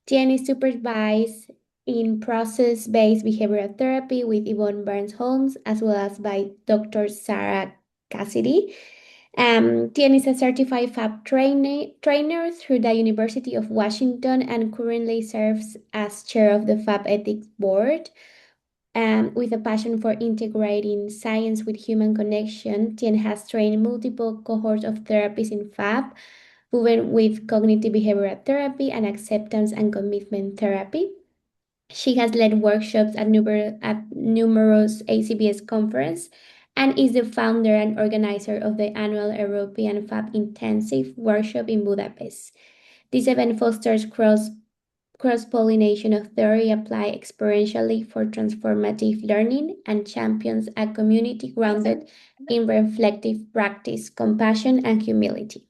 Tien is supervised in process-based behavioral therapy with Yvonne Burns-Holmes, as well as by Dr. Sarah Cassidy. Tien is a certified FAP trainer through the University of Washington and currently serves as chair of the FAP Ethics Board. With a passion for integrating science with human connection, Tien has trained multiple cohorts of therapists in FAP, woven with cognitive behavioral therapy and acceptance and commitment therapy. She has led workshops at numerous ACBS conferences and is the founder and organizer of the annual European FAB Intensive Workshop in Budapest. This event fosters cross-pollination of theory applied experientially for transformative learning and champions a community grounded in reflective practice, compassion, and humility.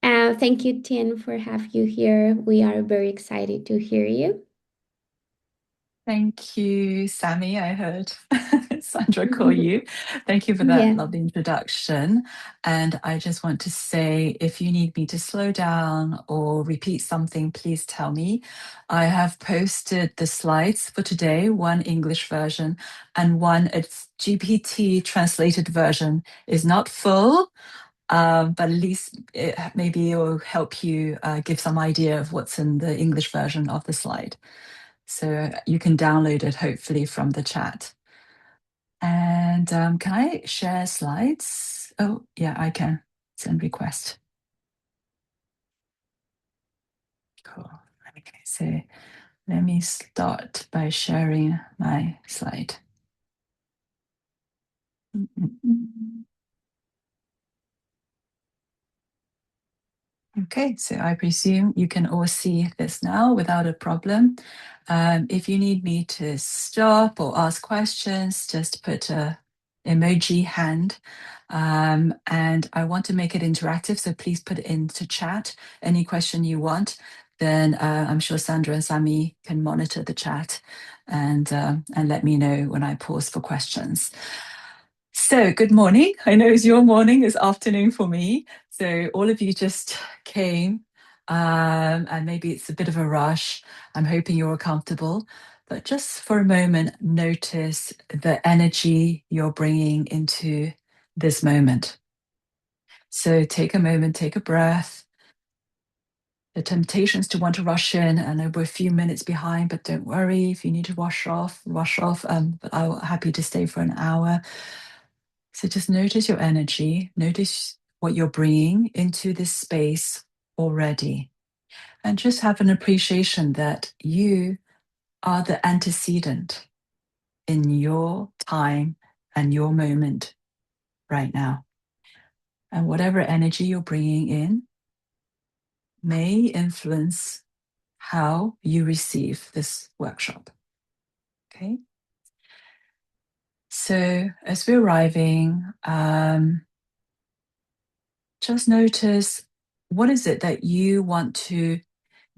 Thank you, Tien, for having you here. We are very excited to hear you. Thank you, Sammy. I heard Sandra call you. Thank you for that Yeah. lovely introduction. And I just want to say, if you need me to slow down or repeat something, please tell me. I have posted the slides for today, one English version and one it's GPT translated version. Is not full, but at least maybe it will help you give some idea of what's in the English version of the slide. So you can download it hopefully from the chat. And can I share slides? Oh, yeah, I can. Send request. Cool. Okay, so let me start by sharing my slide. Okay, so I presume you can all see this now without a problem. If you need me to stop or ask questions, just put a emoji hand. And I want to make it interactive, so please put it into chat, any question you want. Then I'm sure Sandra and Sami can monitor the chat and let me know when I pause for questions. So good morning. I know it's your morning, it's afternoon for me. So all of you just came, and maybe it's a bit of a rush. I'm hoping you're all comfortable, but just for a moment, notice the energy you're bringing into this moment. So take a moment, take a breath. The temptations to want to rush in, and we're a few minutes behind, but don't worry if you need to rush off. But I'm happy to stay for an hour. So just notice your energy, notice what you're bringing into this space already, and just have an appreciation that you are the antecedent in your time and your moment right now. And whatever energy you're bringing in may influence how you receive this workshop. Okay. So as we're arriving, just notice, what is it that you want to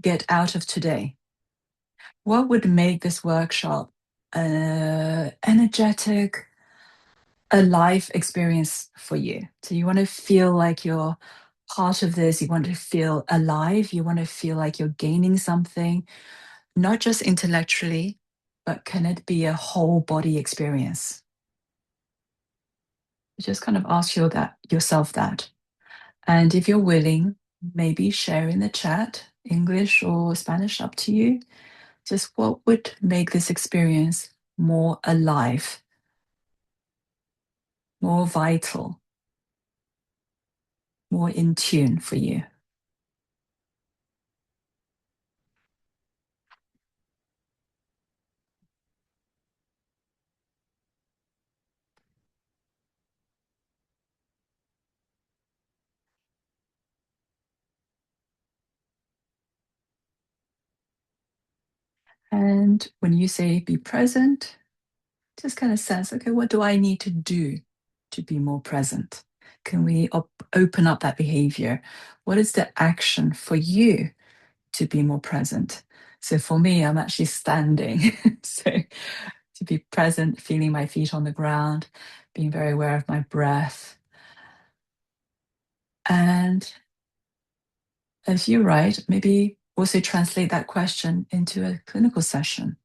get out of today? What would make this workshop energetic, a life experience for you? So you want to feel like you're part of this, you want to feel alive, you want to feel like you're gaining something, not just intellectually, but can it be a whole body experience? Just kind of ask yourself that. And if you're willing, maybe share in the chat, English or Spanish, up to you. Just what would make this experience more alive, more vital, more in tune for you? And when you say be present, just kind of sense, okay, what do I need to do to be more present? Can we open up that behavior? What is the action for you to be more present? So for me, I'm actually standing. So to be present, feeling my feet on the ground, being very aware of my breath. And as you write, maybe also translate that question into a clinical session.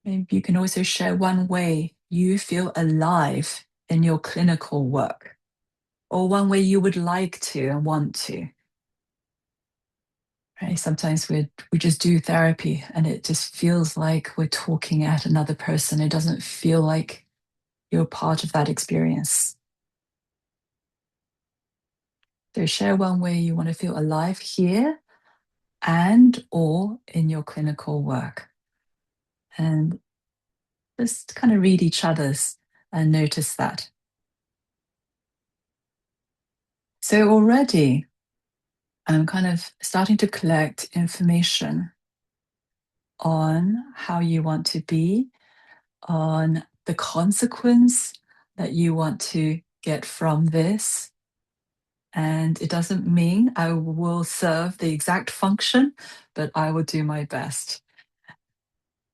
Maybe you can also share one way you feel alive in your clinical work, or one way you would like to and want to. Right? Sometimes we just do therapy and it just feels like we're talking at another person. It doesn't feel like you're part of that experience. So share one way you want to feel alive here and or in your clinical work. And just kind of read each other's and notice that. So already I'm kind of starting to collect information on how you want to be, on the consequence that you want to get from this. And it doesn't mean I will serve the exact function, but I will do my best.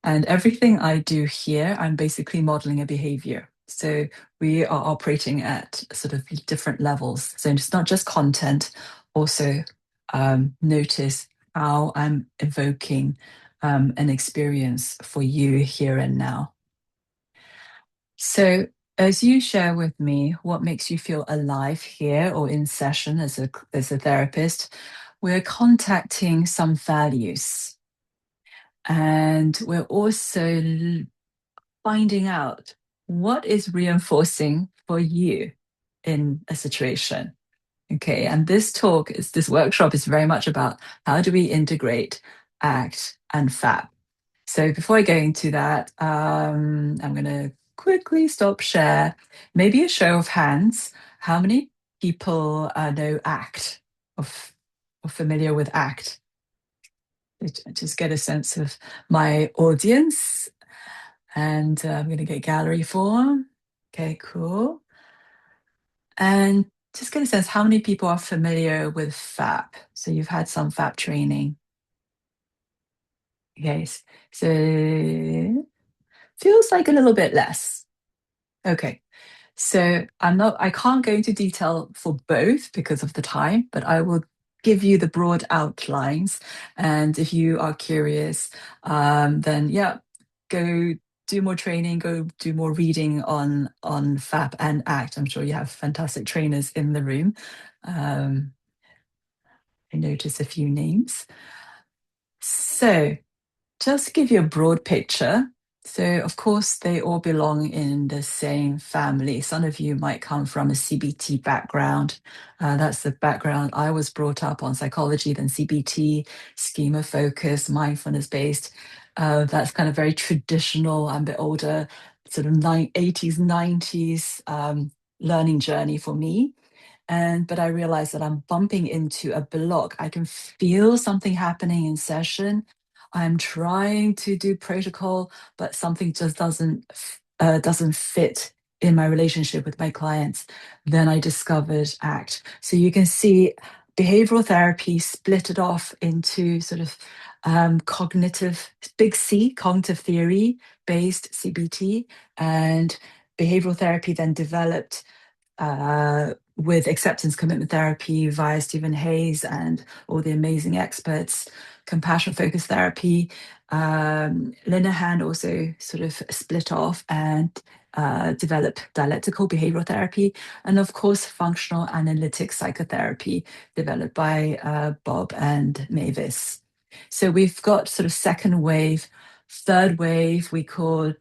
And everything I do here, I'm basically modeling a behavior. So we are operating at sort of different levels. So it's not just content, also notice how I'm evoking an experience for you here and now. So as you share with me what makes you feel alive here or in session as a therapist, we're contacting some values. And we're also finding out what is reinforcing for you in a situation. Okay, and this workshop is very much about how do we integrate ACT and FAP. So before I go into that, I'm going to quickly stop share. Maybe a show of hands. How many people know ACT or familiar with ACT? Just get a sense of my audience. And I'm going to get gallery form. Okay, cool. And just get a sense how many people are familiar with FAP. So you've had some FAP training. Okay, so feels like a little bit less. Okay, so I can't go into detail for both because of the time, but I will give you the broad outlines. And if you are curious, then yeah, go do more training, go do more reading on FAP and ACT. I'm sure you have fantastic trainers in the room. I notice a few names. So just to give you a broad picture, so of course they all belong in the same family. Some of you might come from a CBT background. That's the background I was brought up on: psychology, then CBT, schema focus, mindfulness based. That's kind of very traditional. I'm a bit older, sort of 80s, 90s learning journey for me. But I realized that I'm bumping into a block. I can feel something happening in session. I'm trying to do protocol, but something just doesn't fit in my relationship with my clients. Then I discovered ACT. So you can see behavioral therapy split it off into sort of cognitive, big C, cognitive theory based CBT, and behavioral therapy then developed with acceptance commitment therapy via Stephen Hayes and all the amazing experts, compassion focused therapy. Linehan also sort of split off and developed dialectical behavioral therapy, and of course, functional analytic psychotherapy developed by Bob and Mavis. So we've got sort of second wave, third wave, we call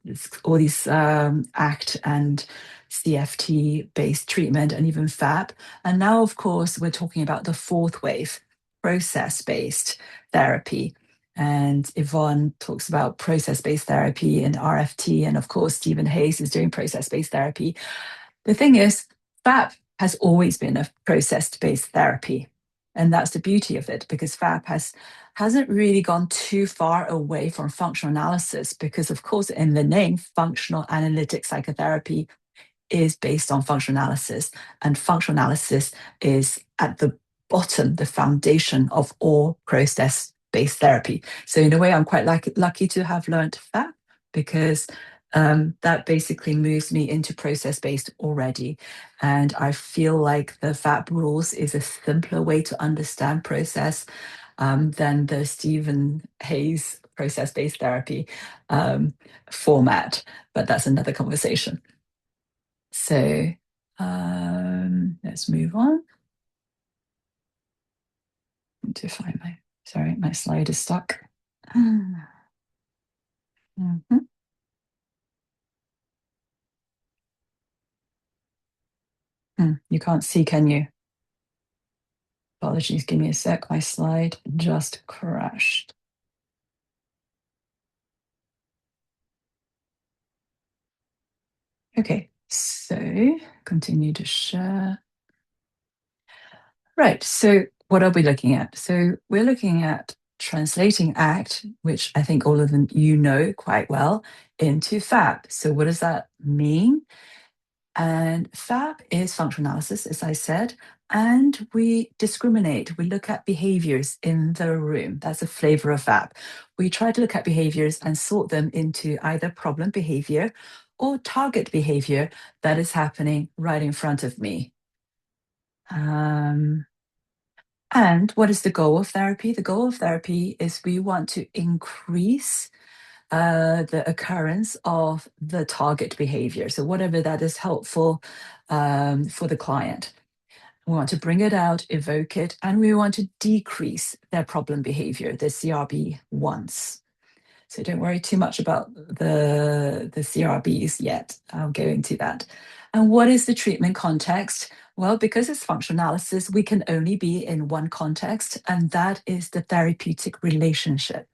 all these ACT and CFT based treatment and even FAP. And now, of course, we're talking about the fourth wave, process based therapy. And Yvonne talks about process based therapy and RFT. And of course, Stephen Hayes is doing process based therapy. The thing is, FAP has always been a process based therapy. And that's the beauty of it, because FAP hasn't really gone too far away from functional analysis, because, of course, in the name, functional analytic psychotherapy is based on functional analysis, and functional analysis is at the bottom, the foundation of all process-based therapy. So in a way, I'm quite lucky to have learned FAP, because that basically moves me into process-based already. And I feel like the FAP rules is a simpler way to understand process. than the Stephen Hayes process-based therapy um, format, but that's another conversation. So let's move on. To find my slide is stuck. Mhm. You can't see, can you? Apologies, give me a sec. My slide just crashed. Okay, so continue to share. Right, so what are we looking at? So we're looking at translating ACT, which I think all of them you know quite well, into FAP. So what does that mean? And FAP is functional analysis, as I said, and we discriminate. We look at behaviors in the room. That's a flavor of FAP. We try to look at behaviors and sort them into either problem behavior or target behavior that is happening right in front of me. And what is the goal of therapy? The goal of therapy is we want to increase the occurrence of the target behavior. So whatever that is helpful for the client. We want to bring it out, evoke it, and we want to decrease their problem behavior, the CRB ones. So don't worry too much about the CRBs yet. I'll go into that. And what is the treatment context? Well, because it's functional analysis, we can only be in one context, and that is the therapeutic relationship.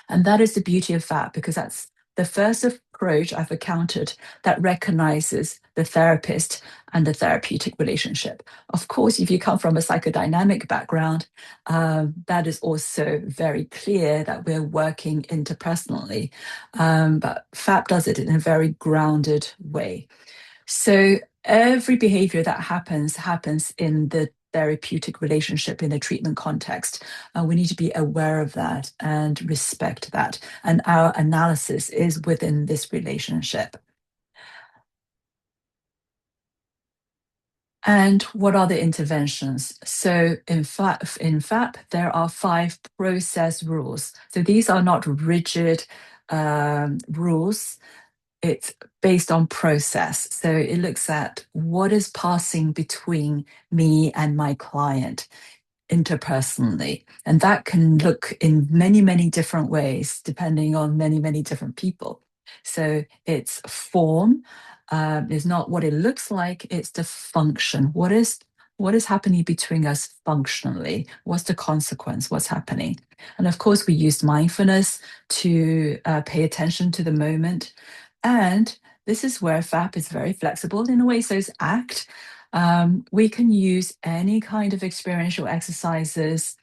And that is the beauty of that, because that's the first approach I've encountered that recognizes the therapist and the therapeutic relationship. Of course, if you come from a psychodynamic background, that is also very clear that we're working interpersonally. But FAP does it in a very grounded way. So every behavior that happens in the therapeutic relationship in the treatment context. We need to be aware of that and respect that. And our analysis is within this relationship. And what are the interventions? So in FAP, there are 5 process rules. So these are not rigid rules. It's based on process. So it looks at what is passing between me and my client interpersonally. And that can look in many, many different ways, depending on many, many different people. So its form is not what it looks like, it's the function. What is happening between us functionally? What's the consequence? What's happening? And of course, we used mindfulness to pay attention to the moment. And this is where FAP is very flexible in a way, so is ACT. We can use any kind of experiential exercises,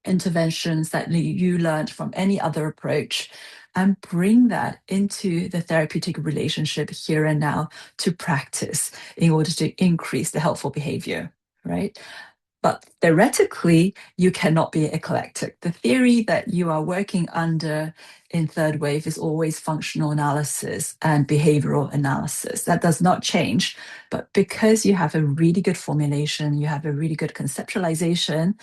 interventions that you learned from any other approach, and bring that into the therapeutic relationship here and now to practice in order to increase the helpful behavior, right? But theoretically, you cannot be eclectic. The theory that you are working under in third wave is always functional analysis and behavioral analysis. That does not change. But because you have a really good formulation, you have a really good conceptualization,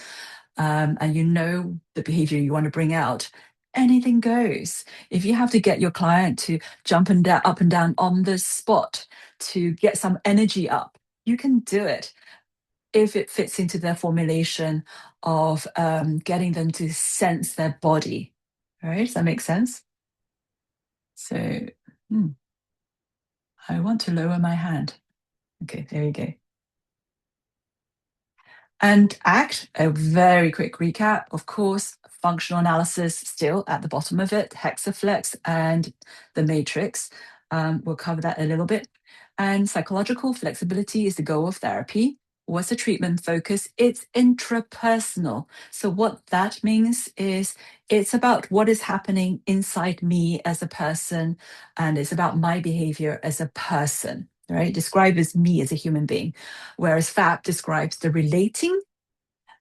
and you know the behavior you want to bring out, anything goes. If you have to get your client to jump and up and down on the spot to get some energy up, you can do it if it fits into their formulation of getting them to sense their body. All right, does that make sense? So I want to lower my hand. Okay, there you go. And ACT, a very quick recap, of course, functional analysis still at the bottom of it, Hexaflex and the matrix. We'll cover that a little bit. And psychological flexibility is the goal of therapy. What's the treatment focus? It's intrapersonal. So what that means is it's about what is happening inside me as a person, and it's about my behavior as a person, right? Described as me as a human being. Whereas FAP describes the relating,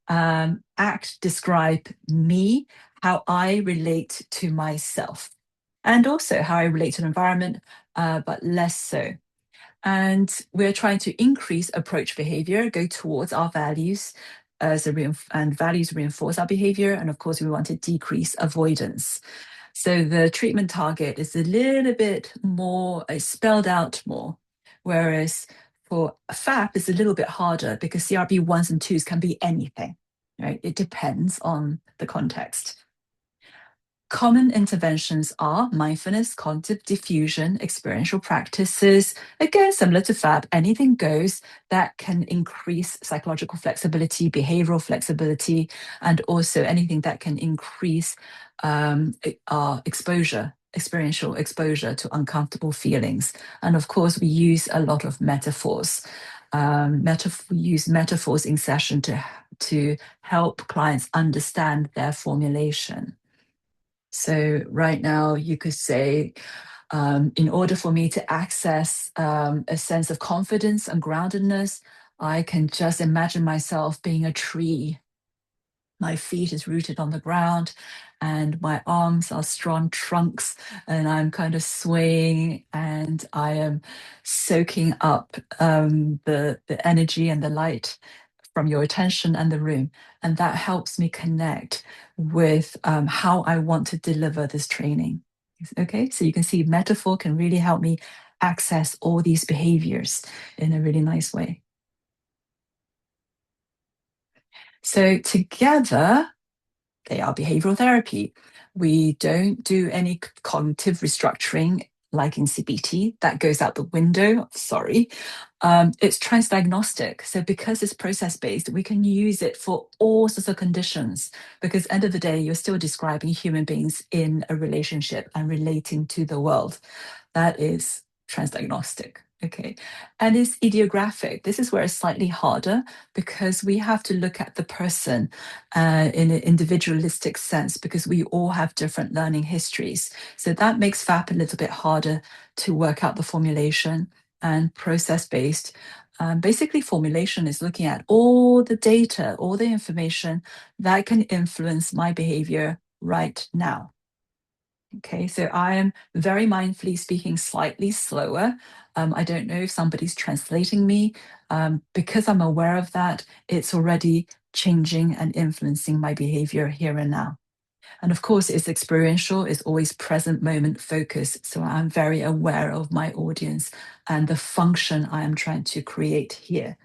ACT describe me, how I relate to myself, and also how I relate to the environment, but less so. And we're trying to increase approach behavior, go towards our values, and values reinforce our behavior. And of course, we want to decrease avoidance. So the treatment target is a little bit more, it's spelled out more. Whereas for FAP, it's a little bit harder because CRP ones and twos can be anything, right? It depends on the context. Common interventions are mindfulness, cognitive diffusion, experiential practices. Again, similar to FAB, anything goes that can increase psychological flexibility, behavioral flexibility, and also anything that can increase our experiential exposure to uncomfortable feelings. And of course, we use a lot of metaphors. We use metaphors in session to help clients understand their formulation. So right now, you could say, in order for me to access a sense of confidence and groundedness, I can just imagine myself being a tree. My feet is rooted on the ground, and my arms are strong trunks, and I'm kind of swaying, and I am soaking up the energy and the light from your attention and the room. And that helps me connect with how I want to deliver this training. Okay, so you can see metaphor can really help me access all these behaviors in a really nice way. So together, they are behavioral therapy. We don't do any cognitive restructuring like in CBT. That goes out the window. Sorry. It's transdiagnostic. So because it's process-based, we can use it for all sorts of conditions because end of the day, you're still describing human beings in a relationship and relating to the world. That is transdiagnostic. Okay. And it's idiographic. This is where it's slightly harder because we have to look at the person in an individualistic sense because we all have different learning histories. So that makes FAP a little bit harder to work out the formulation and process-based. Basically, formulation is looking at all the data, all the information that can influence my behavior right now. Okay, so I am very mindfully speaking slightly slower. I don't know if somebody's translating me. Because I'm aware of that, it's already changing and influencing my behavior here and now. And of course, it's experiential, it's always present moment focus. So I'm very aware of my audience and the function I am trying to create here.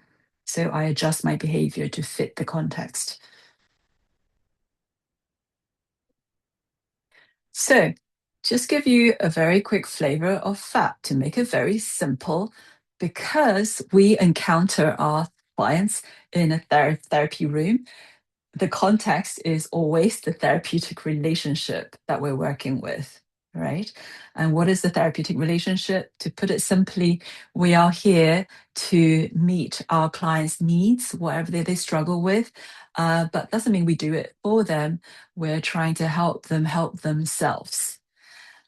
So I adjust my behavior to fit the context. So, just give you a very quick flavor of FAP to make it very simple because we encounter our clients in a therapy room. The context is always the therapeutic relationship that we're working with, right? And what is the therapeutic relationship? To put it simply, we are here to meet our clients' needs, whatever they struggle with. But doesn't mean we do it for them. We're trying to help them help themselves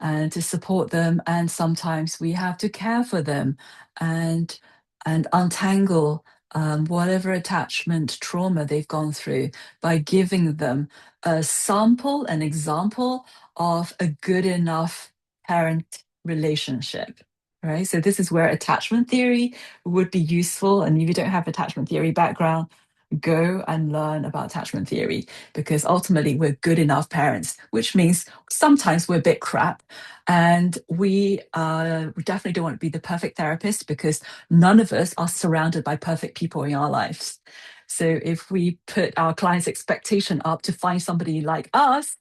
and to support them. And sometimes we have to care for them and untangle whatever attachment trauma they've gone through by giving them a sample, an example of a good enough parent relationship. Right. So this is where attachment theory would be useful. And if you don't have attachment theory background, go and learn about attachment theory because ultimately we're good enough parents, which means sometimes we're a bit crap and we definitely don't want to be the perfect therapist because none of us are surrounded by perfect people in our lives. So if we put our client's expectation up to find somebody like us,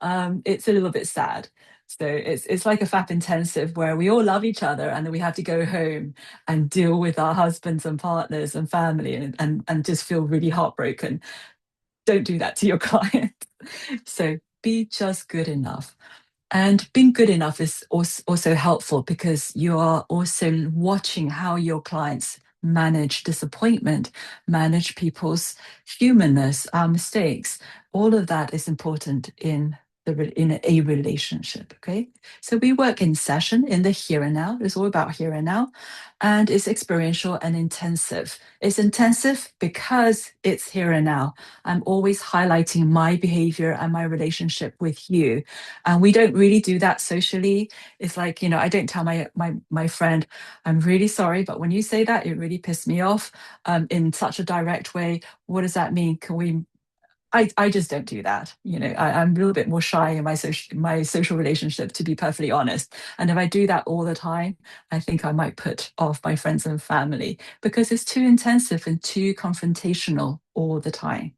it's a little bit sad. So it's like a FAP intensive where we all love each other and then we have to go home and deal with our husbands and partners and family and just feel really heartbroken. Don't do that to your client. So be just good enough. And being good enough is also helpful because you are also watching how your clients manage disappointment, manage people's humanness, our mistakes. All of that is important in in a relationship. Okay, so we work in session in the here and now. It's all about here and now, and it's experiential and intensive. It's intensive because it's here and now. I'm always highlighting my behavior and my relationship with you, and we don't really do that socially. It's like, I don't tell my friend, I'm really sorry, but when you say that, it really pissed me off, in such a direct way. What does that mean? Can we I just don't do that. I'm a little bit more shy in my social relationship, to be perfectly honest. And if I do that all the time, I think I might put off my friends and family because it's too intensive and too confrontational all the time.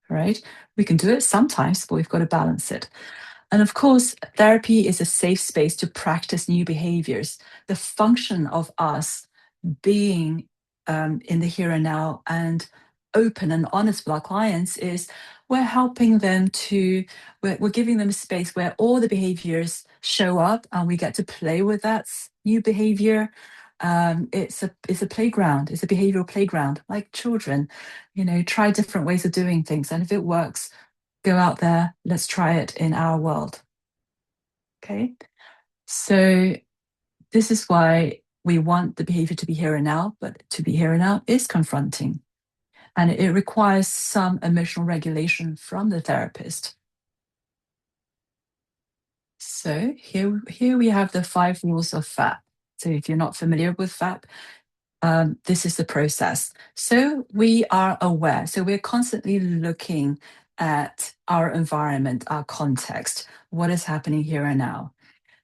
Right? We can do it sometimes, but we've got to balance it. And of course, therapy is a safe space to practice new behaviors. The function of us being in the here and now and open and honest with our clients is we're helping them to, we're giving them a space where all the behaviors show up and we get to play with that new behavior. It's a playground, it's a behavioral playground, like children, try different ways of doing things. And if it works, go out there, let's try it in our world. Okay. So this is why we want the behavior to be here and now, but to be here and now is confronting. And it requires some emotional regulation from the therapist. So here we have the 5 rules of FAP. So if you're not familiar with FAP, this is the process. So we are aware. So we're constantly looking at our environment, our context, what is happening here and now.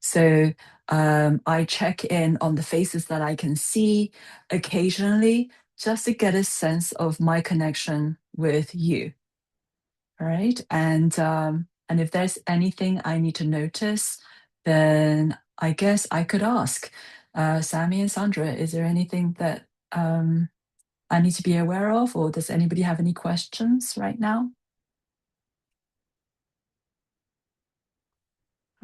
So I check in on the faces that I can see occasionally just to get a sense of my connection with you. All right. And if there's anything I need to notice, then I guess I could ask Sammy and Sandra, is there anything that I need to be aware of, or does anybody have any questions right now?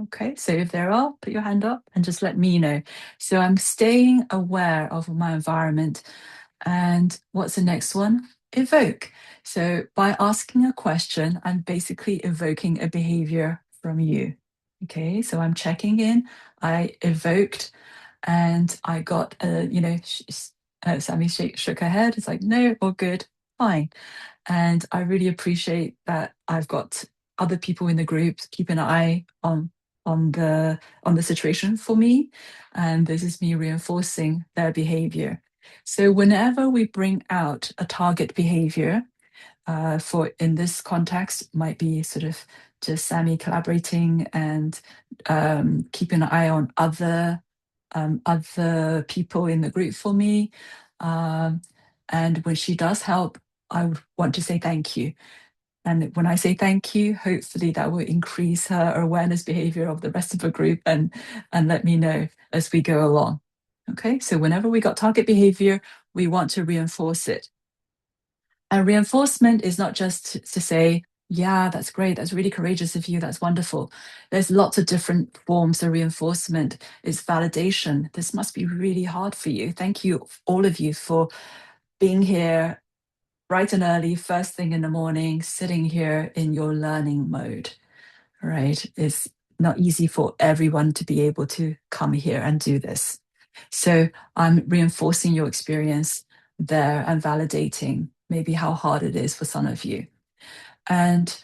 Okay, so if there are, put your hand up and just let me know. So I'm staying aware of my environment. And what's the next one? Evoke. So by asking a question, I'm basically evoking a behavior from you. Okay, so I'm checking in. I evoked and I got, Sammy shook her head. It's like, no, all good, fine. And I really appreciate that I've got other people in the group keeping an eye on the situation for me. And this is me reinforcing their behavior. So whenever we bring out a target behavior, for in this context, might be sort of just Sammy collaborating and keeping an eye on other people in the group for me. Um, and when she does help, I would want to say thank you. And when I say thank you, hopefully that will increase her awareness behavior of the rest of the group and let me know as we go along. Okay, so whenever we got target behavior, we want to reinforce it. And reinforcement is not just to say, yeah, that's great, that's really courageous of you, that's wonderful. There's lots of different forms of reinforcement. It's validation. This must be really hard for you. Thank you, all of you, for being here bright and early, first thing in the morning, sitting here in your learning mode, right? It's not easy for everyone to be able to come here and do this. So I'm reinforcing your experience there and validating maybe how hard it is for some of you. And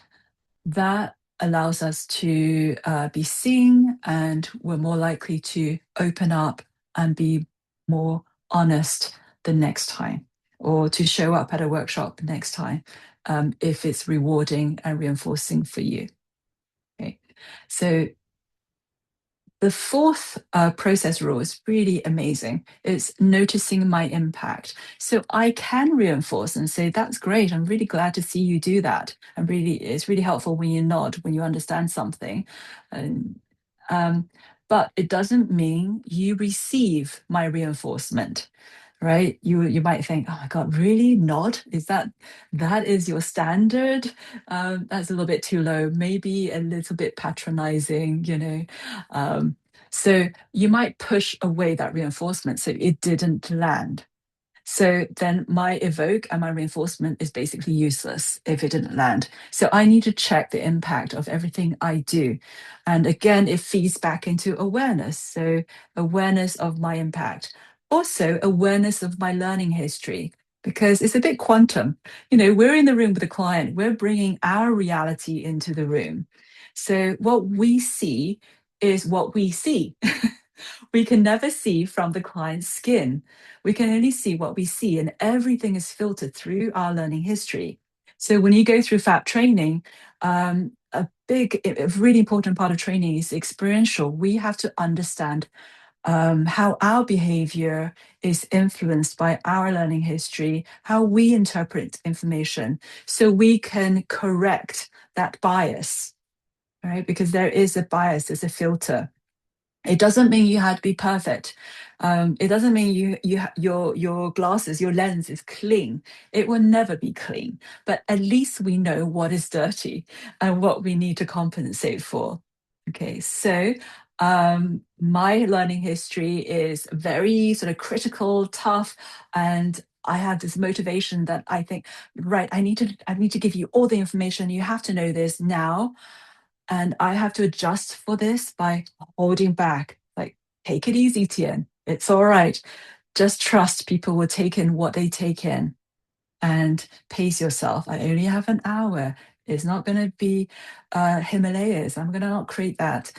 that allows us to be seen, and we're more likely to open up and be more honest the next time, or to show up at a workshop next time, if it's rewarding and reinforcing for you. Okay, so the fourth process rule is really amazing. It's noticing my impact. So I can reinforce and say, that's great. I'm really glad to see you do that. And really, it's really helpful when you nod, when you understand something. And, but it doesn't mean you receive my reinforcement, right? You might think, oh my God, really? Nod? That is your standard? That's a little bit too low, maybe a little bit patronizing. Um, so you might push away that reinforcement so it didn't land. So then my evoke and my reinforcement is basically useless if it didn't land. So I need to check the impact of everything I do. And again, it feeds back into awareness. So awareness of my impact. Also, awareness of my learning history, because it's a bit quantum. We're in the room with a client, we're bringing our reality into the room. So what we see is what we see. We can never see from the client's skin. We can only see what we see, and everything is filtered through our learning history. So when you go through FAP training, a really important part of training is experiential. We have to understand how our behavior is influenced by our learning history, how we interpret information, so we can correct that bias, right? Because there is a bias, there's a filter. It doesn't mean you had to be perfect. It doesn't mean your glasses, your lens is clean. It will never be clean. But at least we know what is dirty and what we need to compensate for. Okay, so my learning history is very sort of critical, tough, and I have this motivation that I think, right, I need to give you all the information. You have to know this now, and I have to adjust for this by holding back. Like, take it easy, Tien. It's all right. Just trust people will take in what they take in, and pace yourself. I only have an hour. It's not going to be Himalayas. I'm going to not create that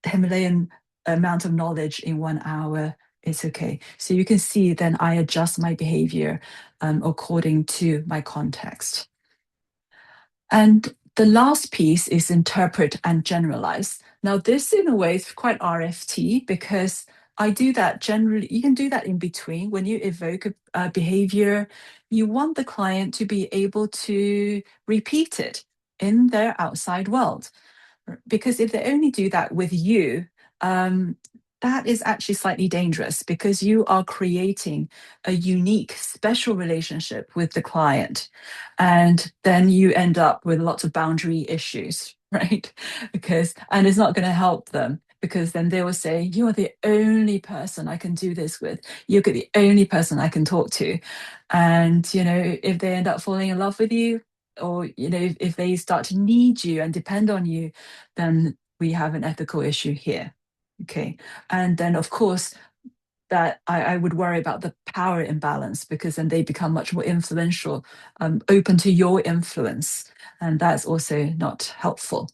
Himalayan amount of knowledge in 1 hour. It's okay. So you can see then I adjust my behavior according to my context. And the last piece is interpret and generalize. Now, this in a way is quite RFT, because I do that generally. You can do that in between. When you evoke a behavior, you want the client to be able to repeat it in their outside world. Because if they only do that with you, um, that is actually slightly dangerous, because you are creating a unique, special relationship with the client. And then you end up with lots of boundary issues, right? And it's not going to help them, because then they will say, you are the only person I can do this with. You're the only person I can talk to. And, if they end up falling in love with you, or if they start to need you and depend on you, then we have an ethical issue here. Okay. And then of course that I would worry about the power imbalance, because then they become much more influential, open to your influence, and that's also not helpful.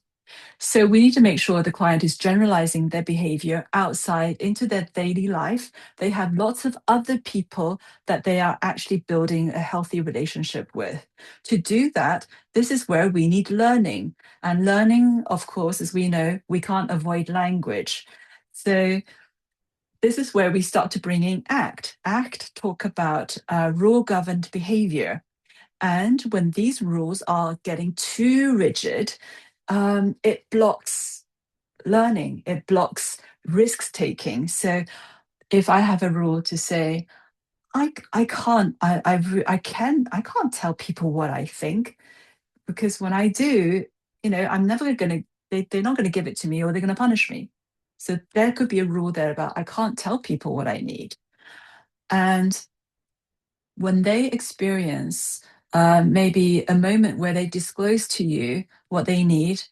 So we need to make sure the client is generalizing their behavior outside into their daily life. They have lots of other people that they are actually building a healthy relationship with. To do that, this is where we need learning. And learning, of course, as we know, we can't avoid language. So this is where we start to bring in ACT. ACT talk about rule-governed behavior. And when these rules are getting too rigid, it blocks learning, it blocks risk taking. So if I have a rule to say, I can't I can't tell people what I think, because when I do, I'm never going to they're not going to give it to me, or they're going to punish me. So there could be a rule there about I can't tell people what I need. And when they experience maybe a moment where they disclose to you what they need,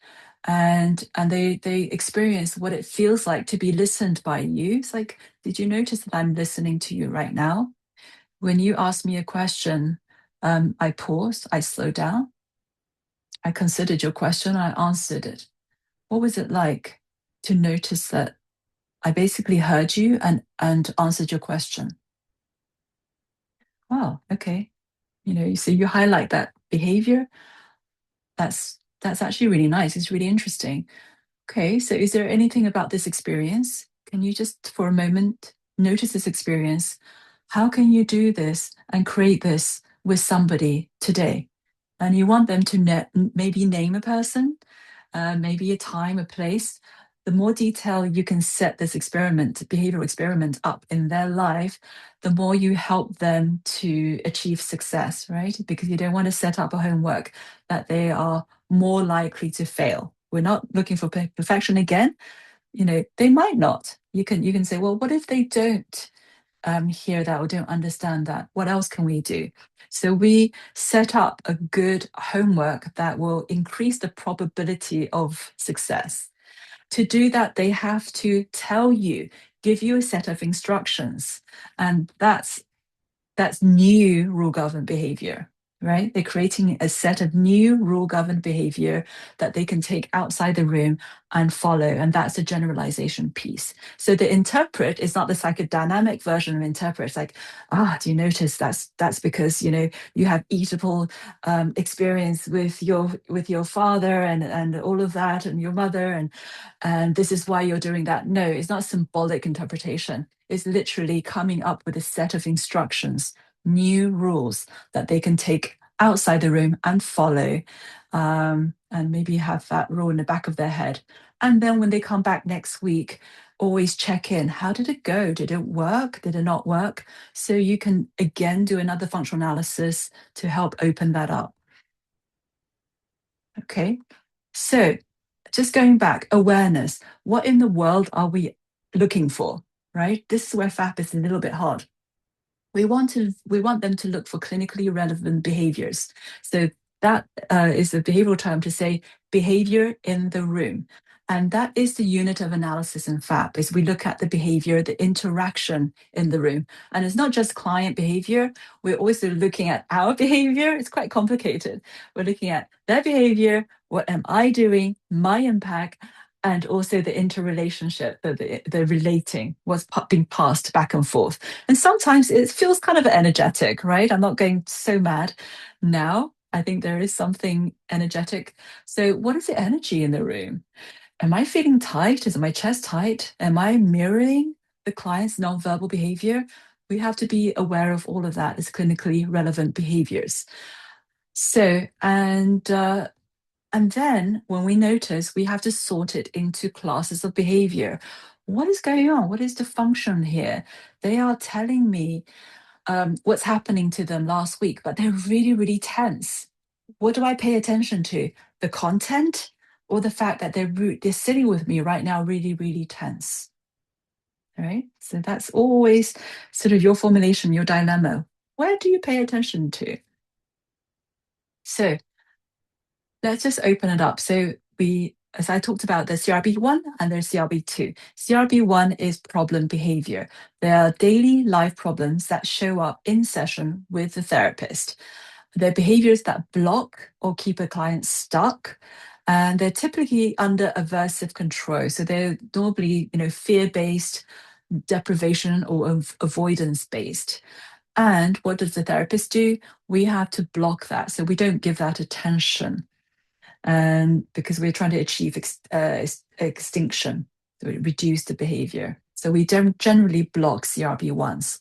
and they experience what it feels like to be listened by you. It's like, did you notice that I'm listening to you right now? When you ask me a question, I paused, I slowed down, I considered your question, I answered it. What was it like to notice that I basically heard you and answered your question? Wow, okay. So you highlight that behavior. That's actually really nice. It's really interesting. Okay, so is there anything about this experience? Can you just for a moment notice this experience? How can you do this and create this with somebody today? And you want them to maybe name a person, maybe a time, a place. The more detail you can set this behavioral experiment up in their life, the more you help them to achieve success, right? Because you don't want to set up a homework that they are more likely to fail. We're not looking for perfection again. They might not. You can say, well, what if they don't? hear that or don't understand that, what else can we do? So we set up a good homework that will increase the probability of success. To do that, they have to tell you, give you a set of instructions, and that's new rule governed behavior, right? They're creating a set of new rule governed behavior that they can take outside the room and follow. And that's a generalization piece. So the interpret is not the psychodynamic version of interpret. It's like, do you notice that's because, you have eatable experience with your father and all of that and your mother and this is why you're doing that. No, it's not symbolic interpretation. It's literally coming up with a set of instructions, new rules that they can take outside the room and follow, and maybe have that rule in the back of their head. And then when they come back next week, always check in. How did it go? Did it work? Did it not work? So you can again do another functional analysis to help open that up. Okay. So just going back, awareness. What in the world are we looking for? Right? This is where FAP is a little bit hard. We want them to look for clinically relevant behaviors. So that is a behavioral term to say behavior in the room. And that is the unit of analysis in FAP, is we look at the behavior, the interaction in the room. And it's not just client behavior, we're also looking at our behavior. It's quite complicated. We're looking at their behavior, what am I doing, my impact, and also the interrelationship, the relating, what's being passed back and forth. And sometimes it feels kind of energetic, right? I'm not going so mad now. I think there is something energetic. So, what is the energy in the room? Am I feeling tight? Is my chest tight? Am I mirroring the client's nonverbal behavior? We have to be aware of all of that as clinically relevant behaviors. So, and then when we notice, we have to sort it into classes of behavior. What is going on? What is the function here? They are telling me what's happening to them last week, but they're really, really tense. What do I pay attention to? The content or the fact that they're sitting with me right now, really, really tense? All right. So that's always sort of your formulation, your dilemma. Where do you pay attention to? So let's just open it up. So as I talked about, there's CRB1 and there's CRB2. CRB1 is problem behavior. There are daily life problems that show up in session with the therapist. They're behaviors that block or keep a client stuck. And they're typically under aversive control. So they're normally, fear-based, deprivation or avoidance-based. And what does the therapist do? We have to block that. So we don't give that attention, and because we're trying to achieve extinction, so we reduce the behavior. So we don't generally block CRB1s.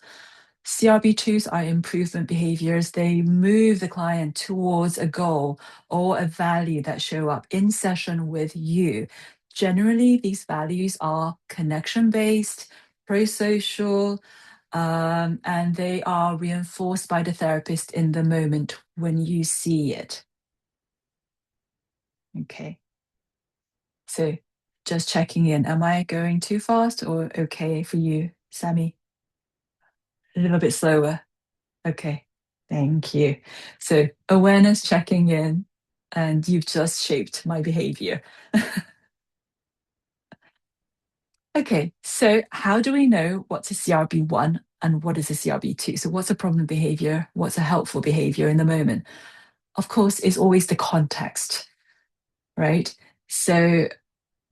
CRB2s are improvement behaviors. They move the client towards a goal or a value that show up in session with you. Generally, these values are connection-based, pro-social, and they are reinforced by the therapist in the moment when you see it. Okay. So just checking in. Am I going too fast or okay for you, Sammy? A little bit slower. Okay. Thank you. So awareness checking in, and you've just shaped my behavior. Okay. So how do we know what's a CRB1 and what is a CRB2? So what's a problem behavior? What's a helpful behavior in the moment? Of course, it's always the context, right? So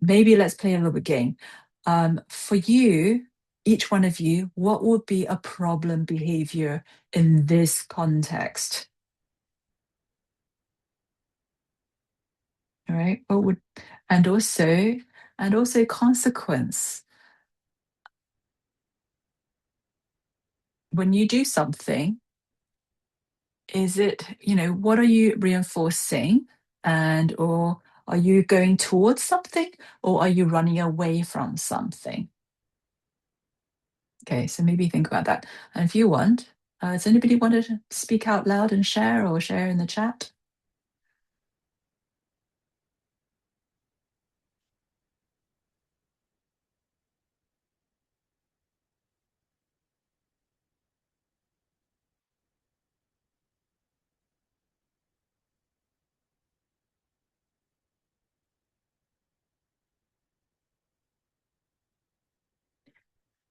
maybe let's play a little bit game. For you, each one of you, what would be a problem behavior in this context? All right. What would, and also consequence. When you do something, is it, what are you reinforcing? And or are you going towards something or are you running away from something? Okay, so maybe think about that. And if you want, does anybody want to speak out loud and share or share in the chat?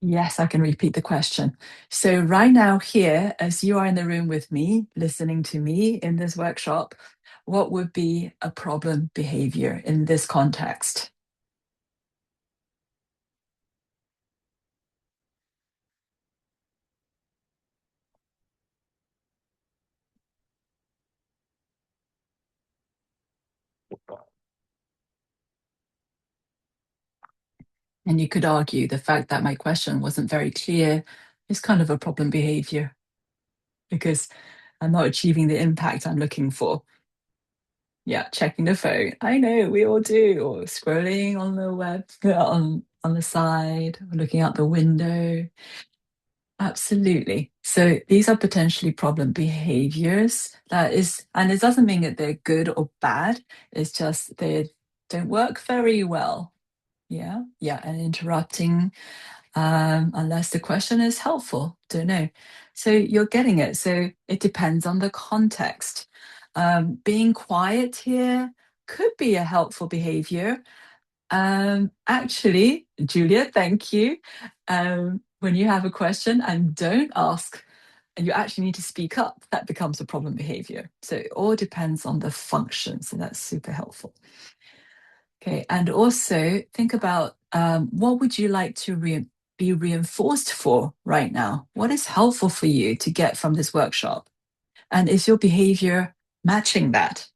Yes, I can repeat the question. So, right now, here, as you are in the room with me, listening to me in this workshop, what would be a problem behavior in this context? And you could argue the fact that my question wasn't very clear is kind of a problem behavior because I'm not achieving the impact I'm looking for. Yeah, checking the phone. I know we all do, or scrolling on the web on the side, or looking out the window. Absolutely. So these are potentially problem behaviors. That is, and it doesn't mean that they're good or bad. It's just they don't work very well. Yeah, yeah, and interrupting unless the question is helpful. Don't know. So you're getting it. So it depends on the context. Being quiet here could be a helpful behavior. Actually, Julia, thank you. When you have a question and don't ask, and you actually need to speak up, that becomes a problem behavior. So it all depends on the function. So that's super helpful. Okay, and also think about what would you like to be reinforced for right now? What is helpful for you to get from this workshop? And is your behavior matching that?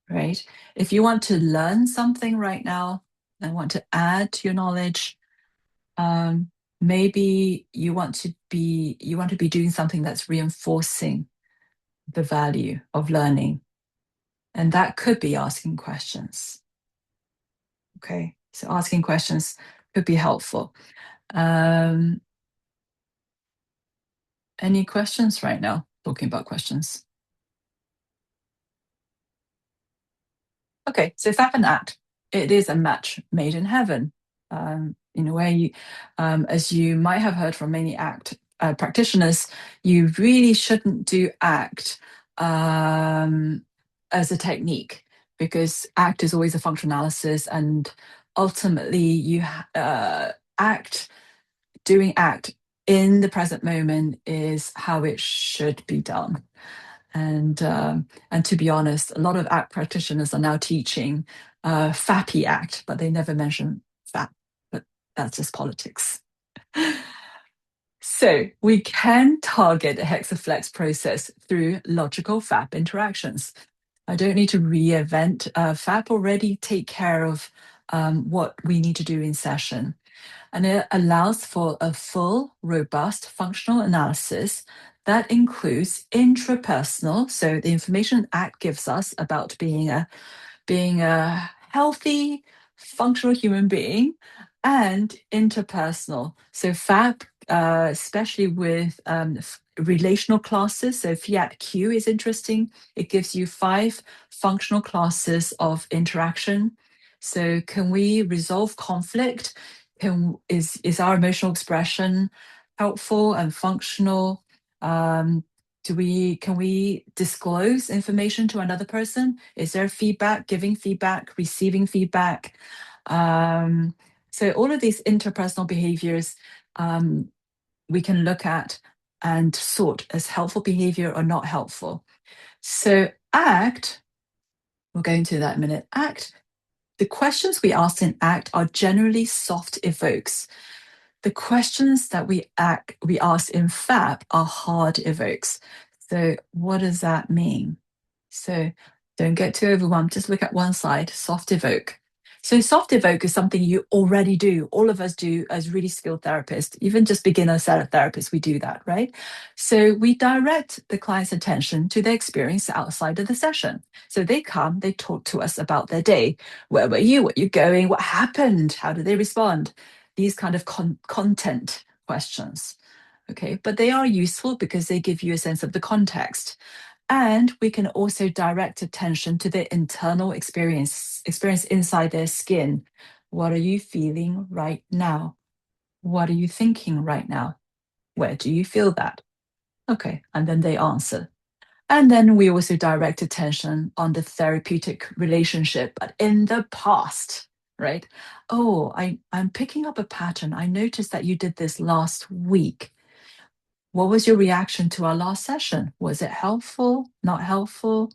Right? If you want to learn something right now and want to add to your knowledge, um, maybe you want to be doing something that's reinforcing the value of learning, and that could be asking questions. Okay, so asking questions could be helpful. Um, any questions right now? Talking about questions. Okay, so FAP and ACT, it is a match made in heaven. In a way, as you might have heard from many ACT practitioners, you really shouldn't do ACT as a technique because ACT is always a functional analysis, and ultimately, ACT doing ACT in the present moment is how it should be done. And to be honest, a lot of ACT practitioners are now teaching FAPI ACT, but they never mention FAP. But that's just politics. So we can target the hexaflex process through logical FAP interactions. I don't need to reinvent FAP already take care of what we need to do in session. And it allows for a full, robust functional analysis that includes intrapersonal, so the information ACT gives us about being a healthy, functional human being, and interpersonal. So FAP, especially with relational classes, so Fiat Q is interesting. It gives you 5 functional classes of interaction. So can we resolve conflict? Is our emotional expression helpful and functional? Can we disclose information to another person? Is there feedback, giving feedback, receiving feedback? So all of these interpersonal behaviors we can look at and sort as helpful behavior or not helpful. So ACT, we'll go into that in a minute. ACT, the questions we ask in ACT are generally soft evokes. The questions that we ask in FAP are hard evokes. So what does that mean? So don't get too overwhelmed. Just look at one side, soft evoke. So soft evoke is something you already do. All of us do as really skilled therapists, even just beginner therapists, we do that, right? So we direct the client's attention to their experience outside of the session. So they come, they talk to us about their day. Where were you? What are you going? What happened? How did they respond? These kind of content questions. Okay, but they are useful because they give you a sense of the context. And we can also direct attention to their internal experience inside their skin. What are you feeling right now? What are you thinking right now? Where do you feel that? Okay, and then they answer. And then we also direct attention on the therapeutic relationship, but in the past, right? Oh, I'm picking up a pattern. I noticed that you did this last week. What was your reaction to our last session? Was it helpful? Not helpful?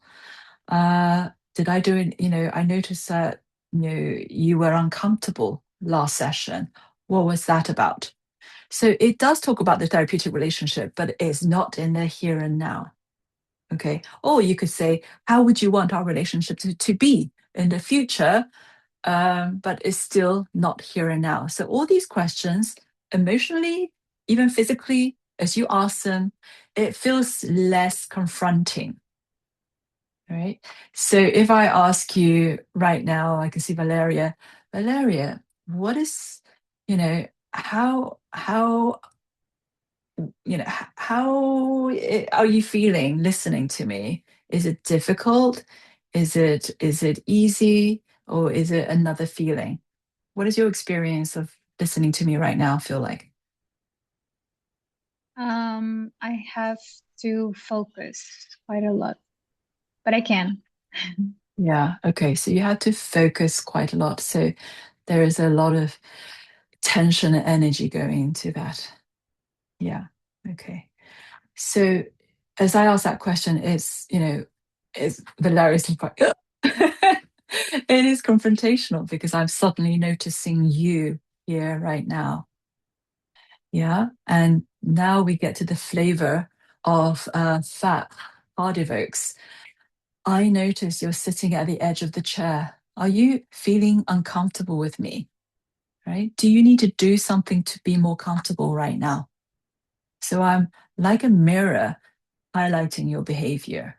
Did I do it? I noticed that you were uncomfortable last session. What was that about? So it does talk about the therapeutic relationship, but it's not in the here and now. Okay. Or you could say, how would you want our relationship to be in the future? But it's still not here and now. So all these questions, emotionally, even physically, as you ask them, it feels less confronting. Right. So if I ask you right now, I can see Valeria, what is, how how are you feeling listening to me? Is it difficult? Is it easy, or is it another feeling? What is your experience of listening to me right now feel like? I have to focus quite a lot, but I can. Yeah, okay. So you had to focus quite a lot. So there is a lot of tension and energy going into that. Yeah. Okay. So as I ask that question, it's hilariously quite it is confrontational because I'm suddenly noticing you here right now. Yeah. And now we get to the flavor of FAP, hard evokes. I notice you're sitting at the edge of the chair. Are you feeling uncomfortable with me? Right? Do you need to do something to be more comfortable right now? So I'm like a mirror highlighting your behavior.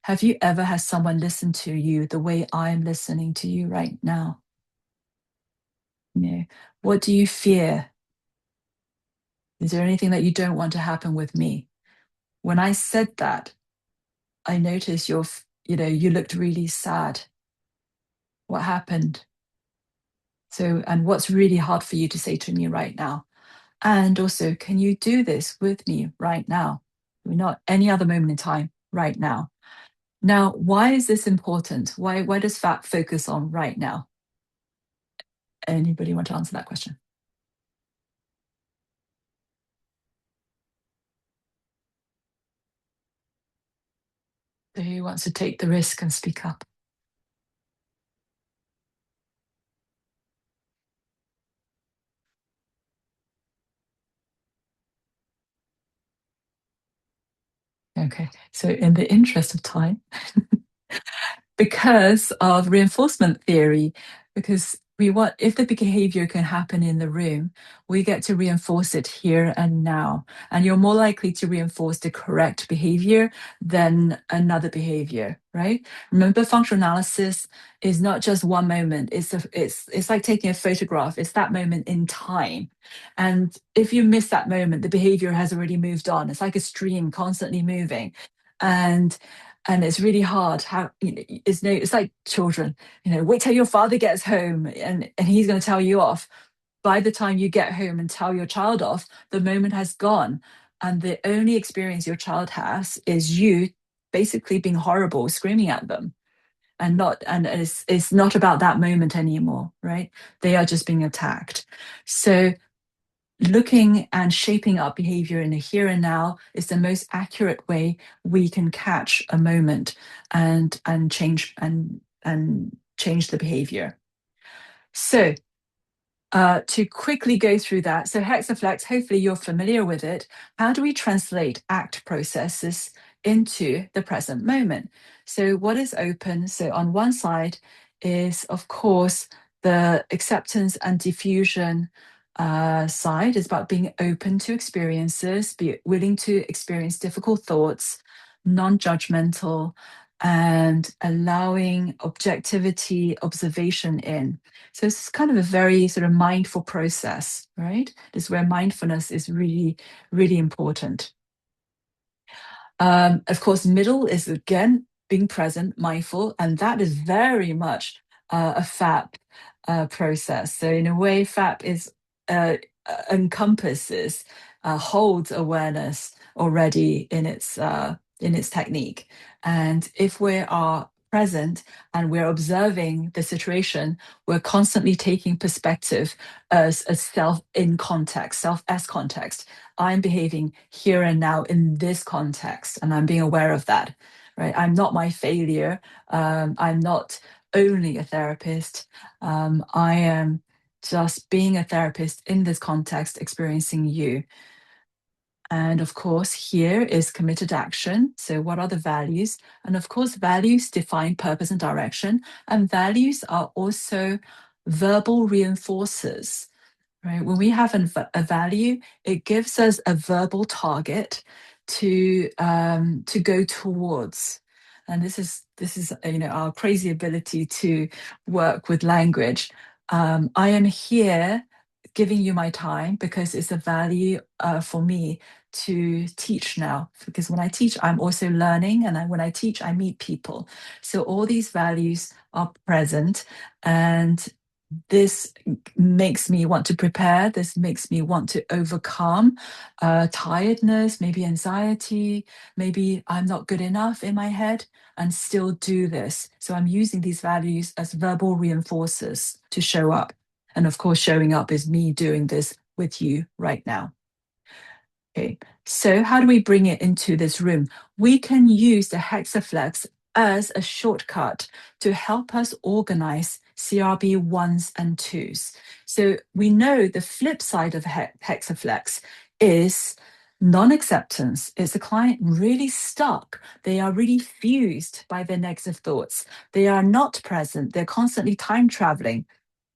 Have you ever had someone listen to you the way I'm listening to you right now? What do you fear? Is there anything that you don't want to happen with me? When I said that, I noticed you looked really sad. What happened? So, and what's really hard for you to say to me right now? And also, can you do this with me right now? Not any other moment in time, right now. Now, why is this important? Why does FAP focus on right now? Anybody want to answer that question? So who wants to take the risk and speak up? Okay, so in the interest of time, because of reinforcement theory, because we want, if the behavior can happen in the room, we get to reinforce it here and now. And you're more likely to reinforce the correct behavior than another behavior, right? Remember, functional analysis is not just one moment. It's like taking a photograph. It's that moment in time. And if you miss that moment, the behavior has already moved on. It's like a stream constantly moving. And it's really hard how it's like children, wait till your father gets home and he's going to tell you off. By the time you get home and tell your child off, the moment has gone, and the only experience your child has is you basically being horrible, screaming at them, and it's not about that moment anymore, right? They are just being attacked. So looking and shaping up behavior in the here and now is the most accurate way we can catch a moment and change the behavior. So to quickly go through that, so Hexaflex, hopefully you're familiar with it. How do we translate ACT processes into the present moment? So what is open? So on one side is, of course, the acceptance and diffusion side is about being open to experiences, be willing to experience difficult thoughts, non-judgmental, and allowing objectivity, observation in. So it's kind of a very sort of mindful process, right? This is where mindfulness is really, really important. Of course, middle is again being present, mindful, and that is very much a FAP process. So in a way, FAP is encompasses, holds awareness already in its technique. And if we are present and we're observing the situation, we're constantly taking perspective as a self in context, self as context. I'm behaving here and now in this context, and I'm being aware of that, right? I'm not my failure. I'm not only a therapist. I am just being a therapist in this context, experiencing you. And of course, here is committed action. So, what are the values? And of course, values define purpose and direction. And values are also verbal reinforcers, right? When we have a value, it gives us a verbal target to go towards. And this is our crazy ability to work with language. I am here giving you my time because it's a value for me to teach now. Because when I teach, I'm also learning, and when I teach, I meet people. So all these values are present, and this makes me want to prepare. This makes me want to overcome tiredness, maybe anxiety, maybe I'm not good enough in my head, and still do this. So I'm using these values as verbal reinforcers to show up. And of course, showing up is me doing this with you right now. Okay, so how do we bring it into this room? We can use the hexaflex as a shortcut to help us organize CRB 1s and 2s. So we know the flip side of hexaflex is non-acceptance. Is the client really stuck? They are really fused by their negative thoughts. They are not present. They're constantly time traveling,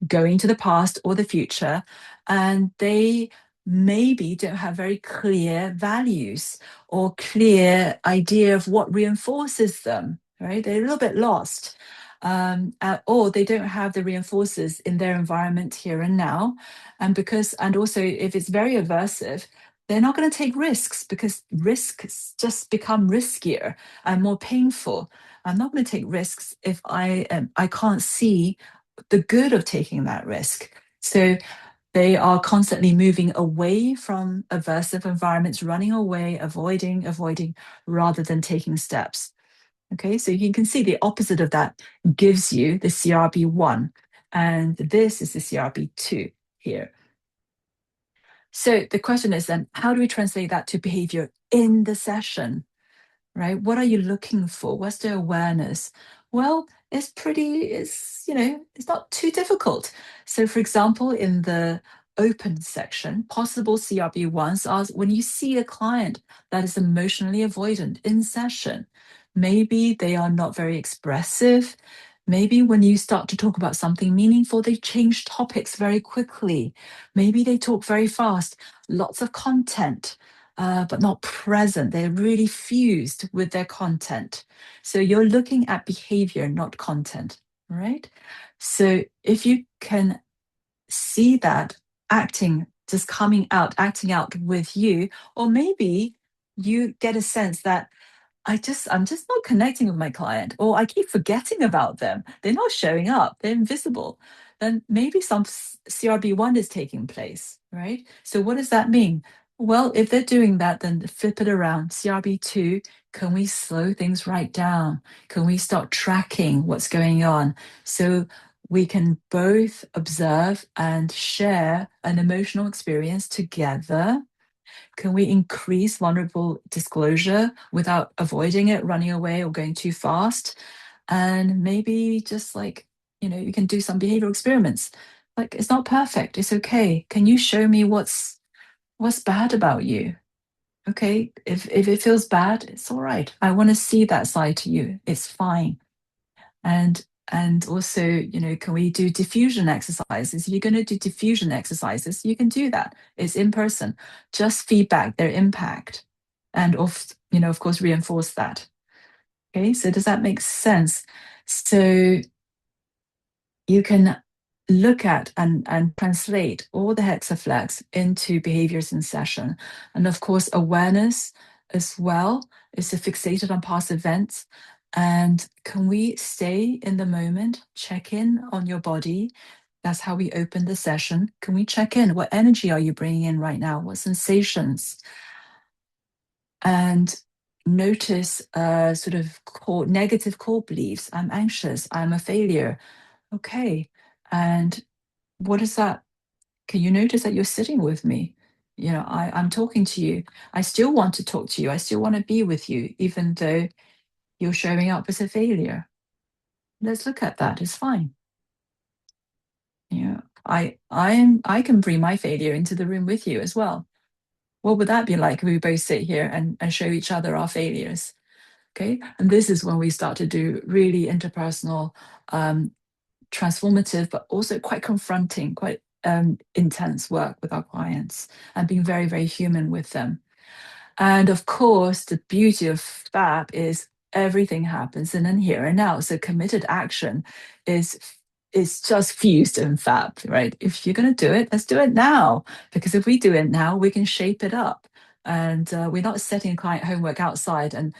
going to the past or the future, and they maybe don't have very clear values or clear idea of what reinforces them, right? They're a little bit lost. Or they don't have the reinforcers in their environment here and now. And also if it's very aversive, they're not going to take risks because risks just become riskier and more painful. I'm not going to take risks if I can't see the good of taking that risk. So they are constantly moving away from aversive environments, running away, avoiding, rather than taking steps. Okay, so you can see the opposite of that gives you the CRB1, and this is the CRB2 here. So the question is then, how do we translate that to behavior in the session? Right? What are you looking for? What's the awareness? Well, it's not too difficult. So for example, in the open section, possible CRB1s are when you see a client that is emotionally avoidant in session, maybe they are not very expressive. Maybe when you start to talk about something meaningful, they change topics very quickly. Maybe they talk very fast, lots of content, but not present. They're really fused with their content. So you're looking at behavior, not content, right? So if you can see that acting, just acting out with you, or maybe you get a sense that I'm just not connecting with my client, or I keep forgetting about them. They're not showing up. They're invisible. Then maybe some CRB1 is taking place, right? So what does that mean? Well, if they're doing that, then flip it around. CRB2, can we slow things right down? Can we start tracking what's going on? So we can both observe and share an emotional experience together. Can we increase vulnerable disclosure without avoiding it, running away, or going too fast? And maybe just you can do some behavioral experiments. Like, it's not perfect. It's okay. Can you show me what's bad about you? Okay, if it feels bad, it's all right. I want to see that side to you. It's fine. And also, can we do diffusion exercises? If you're going to do diffusion exercises, you can do that. It's in person. Just feedback their impact, and of course, reinforce that. Okay, so does that make sense? So you can look at and translate all the hexaflex into behaviors in session. And of course, awareness as well is fixated on past events. And can we stay in the moment, check in on your body? That's how we open the session. Can we check in? What energy are you bringing in right now? What sensations? And notice sort of negative core beliefs. I'm anxious, I'm a failure. Okay. And what is that? Can you notice that you're sitting with me? I'm talking to you. I still want to talk to you. I still want to be with you, even though you're showing up as a failure. Let's look at that. It's fine. I can bring my failure into the room with you as well. What would that be like if we both sit here and show each other our failures? Okay. And this is when we start to do really interpersonal, transformative, but also quite confronting, quite intense work with our clients, and being very, very human with them. And of course, the beauty of FAP is everything happens in and here and now. So committed action is just fused in FAP, right? If you're going to do it, let's do it now. Because if we do it now, we can shape it up. And we're not setting client homework outside, and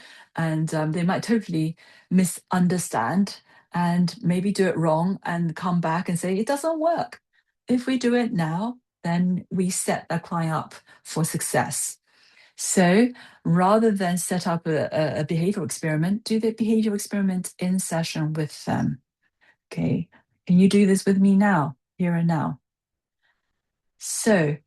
they might totally misunderstand and maybe do it wrong and come back and say it doesn't work. If we do it now, then we set a client up for success. So rather than set up a behavioral experiment, do the behavioral experiment in session with them. Okay. Can you do this with me now, here and now? So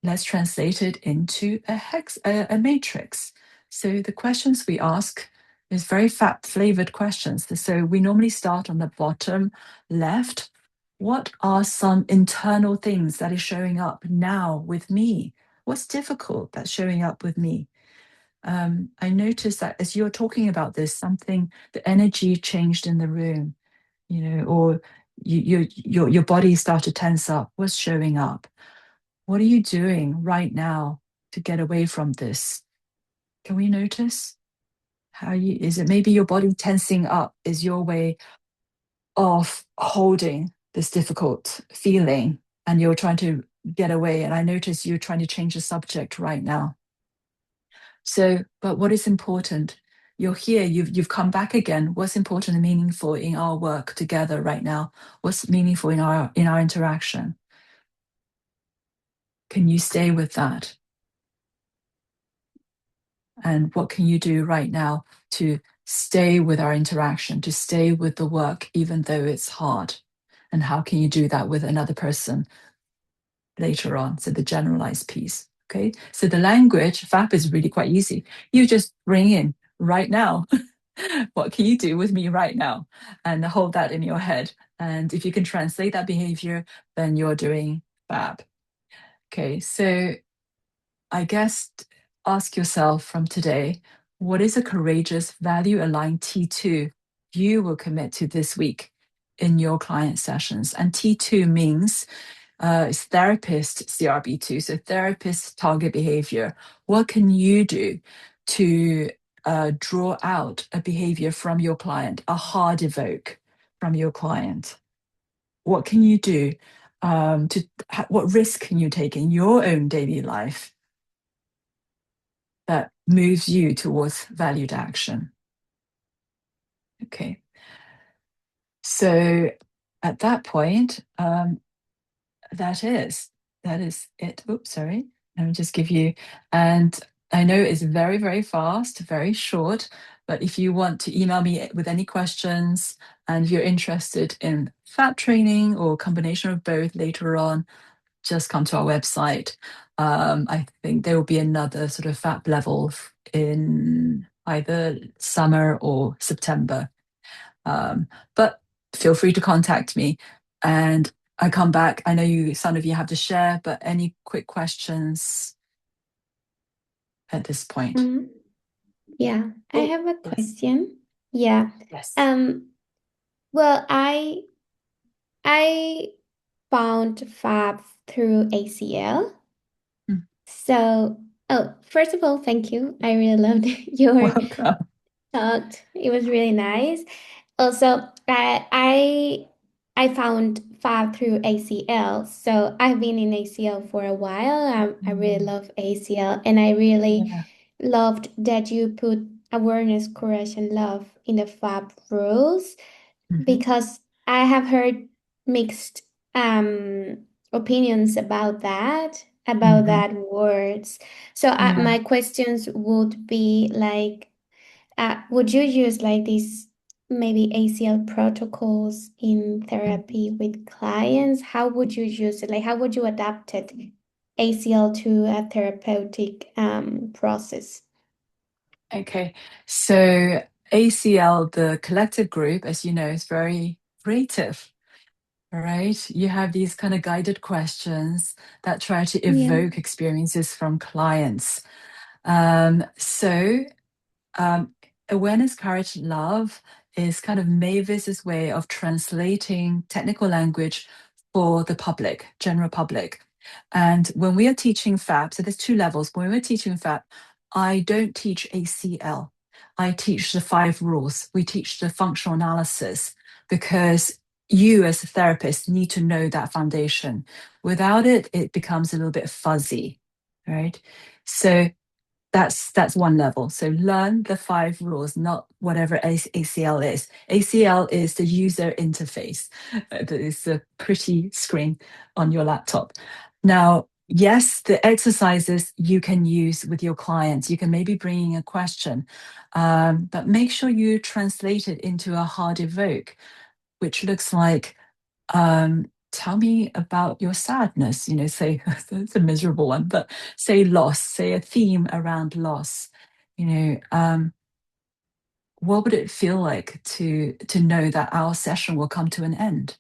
let's translate it into a matrix. So the questions we ask is very fat flavored questions. So we normally start on the bottom left. What are some internal things that is showing up now with me? What's difficult that's showing up with me? I noticed that as you're talking about this, the energy changed in the room, or your body started to tense up. What's showing up? What are you doing right now to get away from this? Can we notice is it maybe your body tensing up is your way of holding this difficult feeling, and you're trying to get away? And I notice you're trying to change the subject right now. So, but what is important? You're here, you've come back again. What's important and meaningful in our work together right now? What's meaningful in our interaction? Can you stay with that? And what can you do right now to stay with our interaction, to stay with the work, even though it's hard? And how can you do that with another person later on? So the generalized piece. Okay. So the language, FAP is really quite easy. You just bring in right now. What can you do with me right now? And hold that in your head. And if you can translate that behavior, then you're doing FAP. Okay. So I guess ask yourself from today, what is a courageous value aligned T2 you will commit to this week in your client sessions? And T2 means it's therapist CRB2, so therapist target behavior. What can you do to draw out a behavior from your client, a hard evoke from your client? What can you do what risk can you take in your own daily life that moves you towards valued action? Okay. So at that point, that is it. Oops, sorry. Let me just give you, and I know it's very, very fast, very short, but if you want to email me with any questions and you're interested in fat training or combination of both later on, just come to our website. I think there will be another sort of fat level in either summer or September. But feel free to contact me. And I come back. I know some of you have to share, but any quick questions at this point? Yeah, I have a Yes. question. Yeah. Yes. Well, I found FAB through ACL. Mm. So, first of all, thank you. I really loved your Welcome. talk. It was really nice. Also, I found FAB through ACL. So I've been in ACL for a while. I really love ACL, and I really Yeah. loved that you put awareness, courage, and love in the FAB rules, because I have heard mixed opinions about that. about that words. So Yeah. my questions would be like, would you use like these maybe ACL protocols in therapy with clients? How would you use it? Like, how would you adapt it, ACL to a therapeutic process? Okay. So ACL, the collective group, as you know, is very creative, right? You have these kind of guided questions that try to Yeah. evoke experiences from clients. So awareness, courage, love is kind of Mavis's way of translating technical language for the public, general public. And when we are teaching FAP, so there's two levels. When we're teaching FAP, I don't teach ACL. I teach the 5 rules. We teach the functional analysis because you as a therapist need to know that foundation. Without it, it becomes a little bit fuzzy, right? So that's one level. So learn the 5 rules, not whatever ACL is. ACL is the user interface. It's a pretty screen on your laptop. Now, yes, the exercises you can use with your clients. You can maybe bring in a question, but make sure you translate it into a hard evoke, which looks like, tell me about your sadness, say it's a miserable one, but say loss, say a theme around loss. What would it feel like to know that our session will come to an end?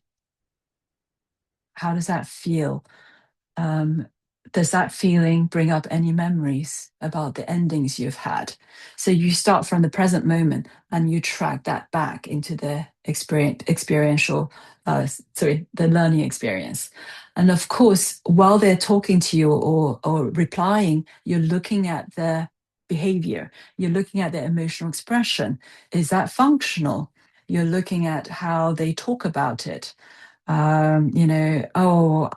How does that feel? Um, does that feeling bring up any memories about the endings you've had? So you start from the present moment and you track that back into the experiential, the learning experience. And of course, while they're talking to you or replying, you're looking at their behavior, you're looking at their emotional expression. Is that functional? You're looking at how they talk about it. Oh,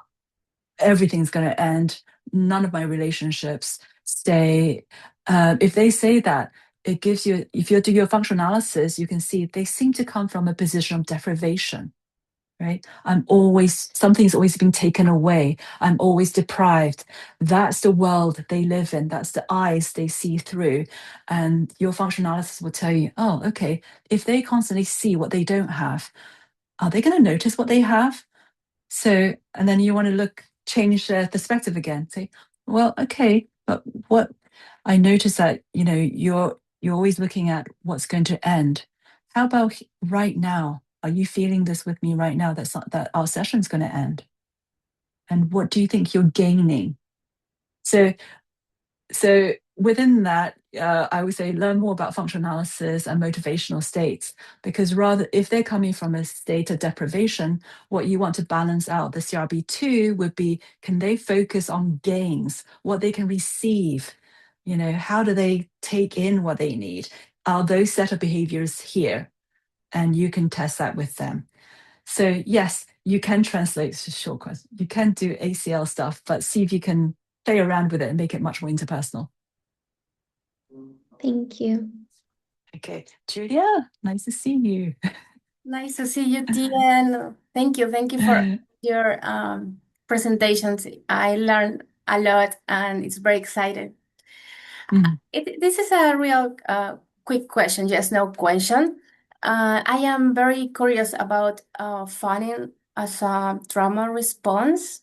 everything's going to end. None of my relationships stay. If they say that, it gives you, if you do your functional analysis, you can see they seem to come from a position of deprivation, right? Something's always being taken away. I'm always deprived. That's the world they live in. That's the eyes they see through. And your functional analysis will tell you, oh, okay, if they constantly see what they don't have, are they going to notice what they have? So, and then you want to change their perspective again. Say, well, okay, but what I notice that, you're always looking at what's going to end. How about right now? Are you feeling this with me right now? That our session's going to end. And what do you think you're gaining? So so within that, I would say learn more about functional analysis and motivational states, because rather, if they're coming from a state of deprivation, what you want to balance out the CRB2 would be, can they focus on gains, what they can receive? How do they take in what they need? Are those set of behaviors here? And you can test that with them. So yes, you can translate to short question. You can do ACL stuff, but see if you can play around with it and make it much more interpersonal. Thank you. Okay, Julia, nice to see you. Nice to see you, Tien. Thank you. Thank you for your presentations. I learned a lot and it's very exciting. This is a real quick question, yes, no question. I am very curious about funding as a trauma response.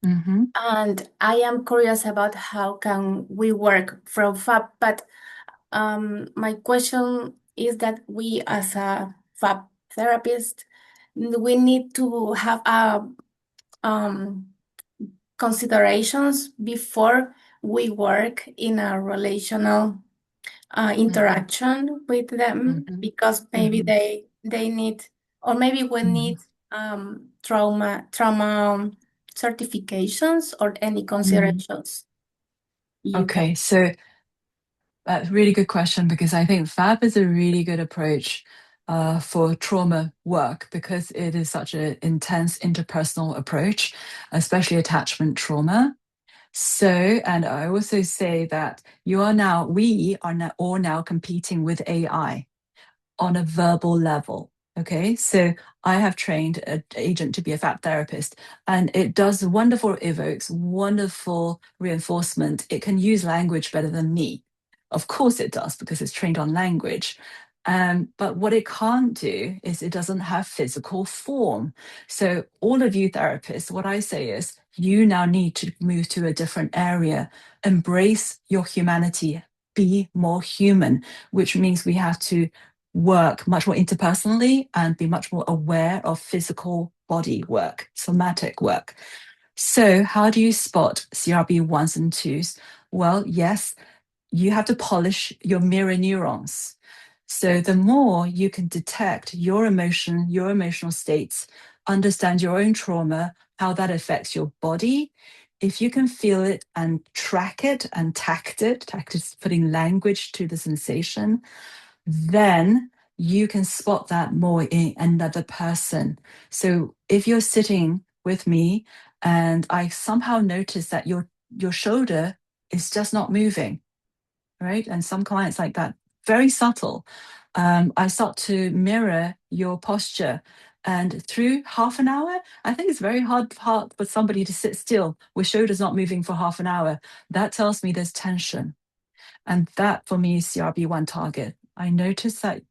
And I am curious about how can we work from FAP, but my question is that we as a FAP therapist, we need to have considerations before we work in a relational interaction with them, because maybe they need, or maybe we need trauma certifications or any considerations. Okay, so that's a really good question, because I think FAB is a really good approach for trauma work, because it is such an intense interpersonal approach, especially attachment trauma. So, and I also say that we are now all competing with AI on a verbal level. Okay, so I have trained an agent to be a FAP therapist, and it does wonderful evokes, wonderful reinforcement. It can use language better than me. Of course it does, because it's trained on language. But what it can't do is it doesn't have physical form. So all of you therapists, what I say is you now need to move to a different area, embrace your humanity, be more human, which means we have to work much more interpersonally and be much more aware of physical body work, somatic work. So how do you spot CRB ones and twos? Well, yes, you have to polish your mirror neurons. So the more you can detect your emotion, your emotional states, understand your own trauma, how that affects your body, if you can feel it and track it and tact is putting language to the sensation, then you can spot that more in another person. So if you're sitting with me and I somehow notice that your shoulder is just not moving, right? And some clients like that, very subtle. I start to mirror your posture. And through half an hour, I think it's very hard for somebody to sit still with shoulders not moving for half an hour. That tells me there's tension. And that for me is CRB1 target. I notice that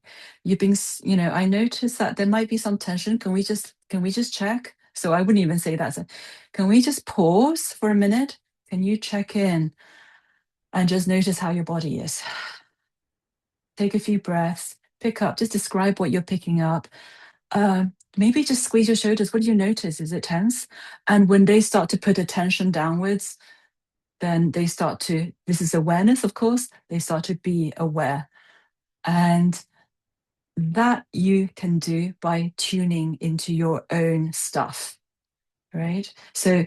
I notice that there might be some tension. Can we just check? So I wouldn't even say that. So, can we just pause for a minute? Can you check in and just notice how your body is? Take a few breaths, pick up, just describe what you're picking up. Maybe just squeeze your shoulders. What do you notice? Is it tense? And when they start to put attention downwards, then they start to, this is awareness, of course, they start to be aware. And that you can do by tuning into your own stuff, right? So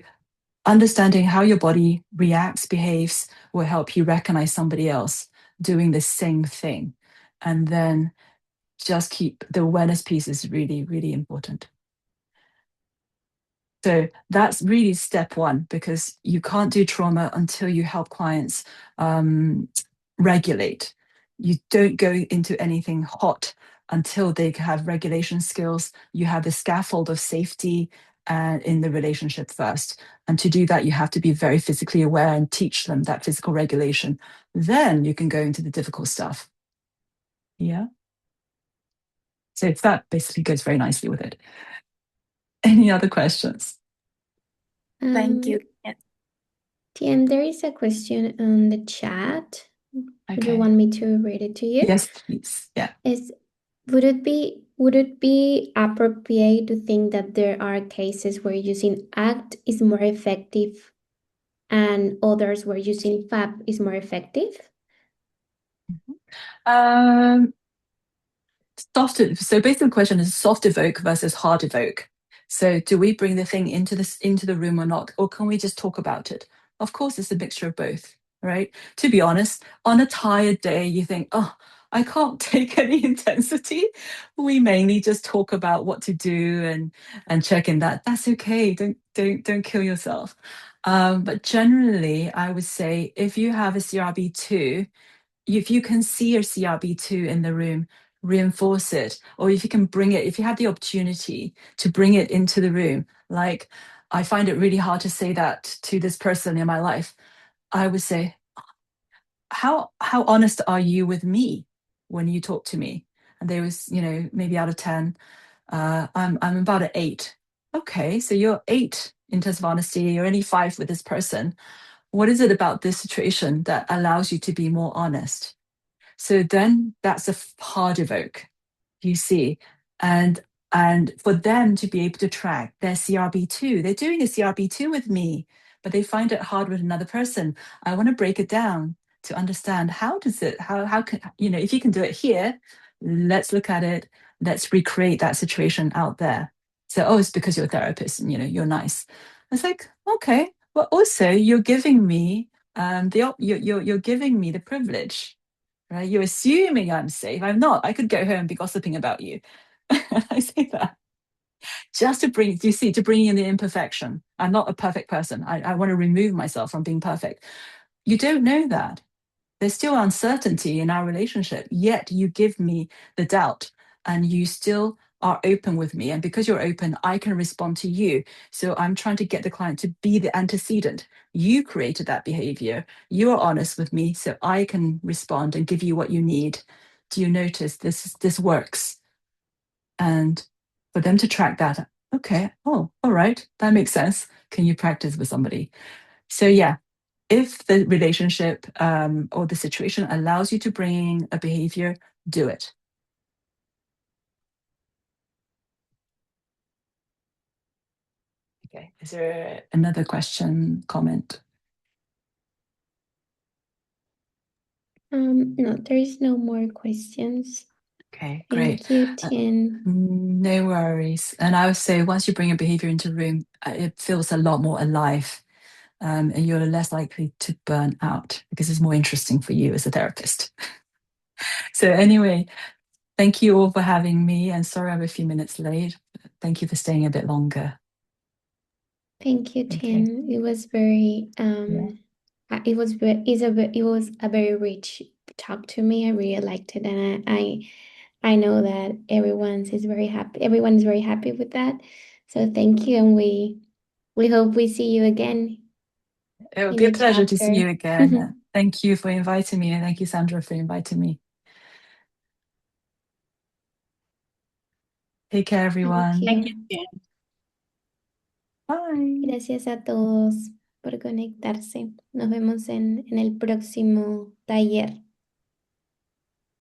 understanding how your body reacts, behaves, will help you recognize somebody else doing the same thing. And then just keep the awareness piece is really, really important. So that's really step one, because you can't do trauma until you help clients regulate. You don't go into anything hot until they have regulation skills. You have the scaffold of safety in the relationship first. And to do that, you have to be very physically aware and teach them that physical regulation. Then you can go into the difficult stuff. Yeah. So that basically goes very nicely with it. Any other questions? Thank you. Tien, there is a question on the chat. Would you Okay. want me to read it to you? Yes, please. Yeah. Would it be appropriate to think that there are cases where using ACT is more effective and others where using FAP is more effective? So basically the question is soft evoke versus hard evoke. So do we bring the thing into the room or not? Or can we just talk about it? Of course, it's a mixture of both, right? To be honest, on a tired day, you think, oh, I can't take any intensity. We mainly just talk about what to do and check in that. That's okay. Don't kill yourself. But generally, I would say if you have a CRB2, if you can see your CRB2 in the room, reinforce it. Or if you can bring it, if you have the opportunity to bring it into the room, like I find it really hard to say that to this person in my life. I would say, how honest are you with me when you talk to me? And they was, maybe out of 10, I'm about an 8. Okay, so you're 8 in terms of honesty. You're only 5 with this person. What is it about this situation that allows you to be more honest? So then that's a hard evoke, you see. And for them to be able to track their CRB2, they're doing a CRB2 with me, but they find it hard with another person. I want to break it down to understand how can, if you can do it here, let's look at it, let's recreate that situation out there. So, oh, it's because you're a therapist and you're nice. It's like, okay, but also you're giving me you're giving me the privilege, right? You're assuming I'm safe. I'm not. I could go home and be gossiping about you. I say that just to bring, do you see, to bring in the imperfection. I'm not a perfect person. I want to remove myself from being perfect. You don't know that. There's still uncertainty in our relationship, yet you give me the doubt and you still are open with me, and because you're open, I can respond to you. So I'm trying to get the client to be the antecedent. You created that behavior. You are honest with me, so I can respond and give you what you need. Do you notice this works? And for them to track that, okay, oh, all right, that makes sense. Can you practice with somebody? So yeah, if the relationship or the situation allows you to bring a behavior, do it. Okay, is there another question, comment? No, there is no more questions. Okay, great. Thank you, Tien. No worries. And I would say once you bring a behavior into the room, it feels a lot more alive, and you're less likely to burn out because it's more interesting for you as a therapist. So anyway, thank you all for having me, and sorry I'm a few minutes late. Thank you for staying a bit longer. Thank you, Okay. Tien. It was very it was it was a very rich talk to me. I really liked it, and I know that everyone is very happy with that. So thank you, and we hope we see you again It would in be a the pleasure to see chapter. you again. Thank you for inviting me, and thank you, Sandra, for inviting me. Take care, everyone. Thank you, you. Tien. Bye. Gracias a todos por conectarse. Nos vemos en el próximo taller.